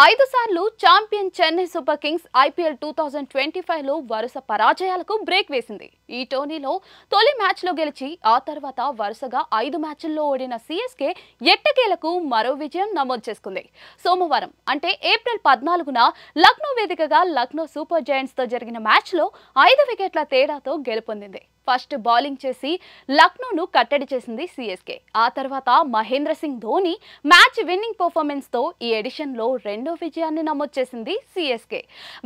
5 సార్లు champion Chennai super kings IPL 2025లో వరుస పరాజయాలకు బ్రేక్ వేసింది. ఈ టోర్నీలో తొలి మ్యాచ్లో గెలిచి ఆ తర్వాత వరుసగా 5 మ్యాచ్ల్లో ఓడిన సీఎస్కే ఎట్టకేలకు మరో విజయం నమోదు చేసుకుంది. సోమవారం అంటే ఏప్రిల్ 14న లక్నో వేదికగా లక్నో సూపర్ జైంట్స్ తో జరిగిన మ్యాచ్లో 5 వికెట్ల తేడాతో గెలుపొందింది. ఫస్ట్ బౌలింగ్ చేసి లక్నోను కట్టడి చేసింది సీఎస్కే. ఆ తర్వాత Mahendra Singh Dhoni match winning performance తో ఈ ఎడిషన్ లో రెండో విజయాన్ని నమోదు చేసింది సీఎస్కే.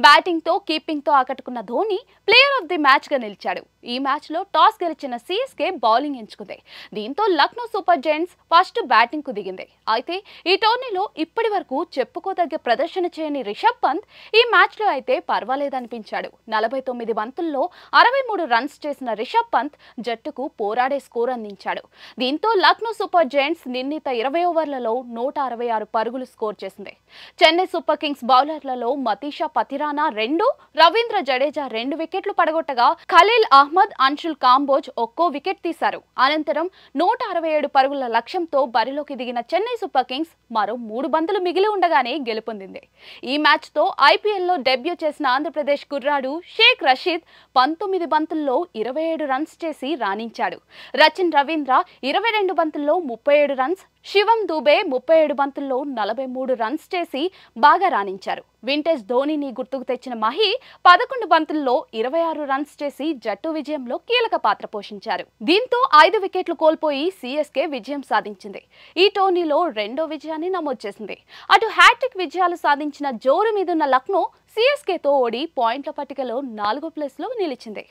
బ్యాటింగ్ తో కీపింగ్ తో ఆకట్టుకున్న Dhoni player of the match గా నిలిచాడు. ఈ మ్యాచ్ లో టాస్ గెలిచిన సీఎస్కే బౌలింగ్ ఎంచుకుంది. దీంతో Lucknow super giants first batting కు దిగింది. అయితే ఈ టోర్నీలో ఇప్పటి వరకు చెప్పుకోదగ్గ ప్రదర్శన చేయని రిషబ్ పంత్ ఈ మ్యాచ్ లో అయితే పర్వాలేదనిపించాడు. 49 బంతుల్లో 63 రన్స్ చేసిన రిషబ్ పంత్ జట్టుకు పోరాడే స్కోర్ అందించాడు. దీంతో లక్నో సూపర్ జైంట్స్ నిర్ణీత 20 ఓవర్లలో 166 పరుగులు స్కోర్ చేసింది. చెన్నై సూపర్ కింగ్స్ బౌలర్లలో మతీషా పతిరానా 2, రవీంద్ర జడేజా 2 వికెట్లు పడగొట్టగా ఖలీల్ అహ్మద్, అన్షుల్ కాంబోజ్ ఒక్కో వికెట్ తీశారు. అనంతరం 167 పరుగుల లక్ష్యంతో బరిలోకి దిగిన చెన్నై సూపర్ కింగ్స్ మరో 3 బంతులు మిగిలి ఉండగానే గెలుపొందింది. ఈ మ్యాచ్ తో ఐపీఎల్లో డెబ్యూ చేసిన ఆంధ్రప్రదేశ్ కుర్రాడు షేక్ రషీద్ 19 బంతుల్లో 27 రన్స్ చేసి రాణించాడు. రచిన్ రవీంద్ర 22 బంతుల్లో 37 రన్స్, శివం దూబే 37 బంతుల్లో 43 రన్స్ చేసి బాగా రాణించారు. వింటేజ్ ధోనిని గుర్తుకు తెచ్చిన మహి 11 బంతుల్లో 26 రన్స్ చేసి జట్టు విజయంలో కీలక పాత్ర పోషించారు. దీంతో 5 వికెట్లు కోల్పోయి సీఎస్కే విజయం సాధించింది. ఈ టోర్నీలో రెండో విజయాన్ని నమోదు చేసింది. అటు హ్యాట్రిక్ విజయాలు సాధించిన జోరు మీదున్న లక్నో సీఎస్కేతో ఓడి పాయింట్ల పట్టికలో 4 ప్లేస్లో నిలిచింది.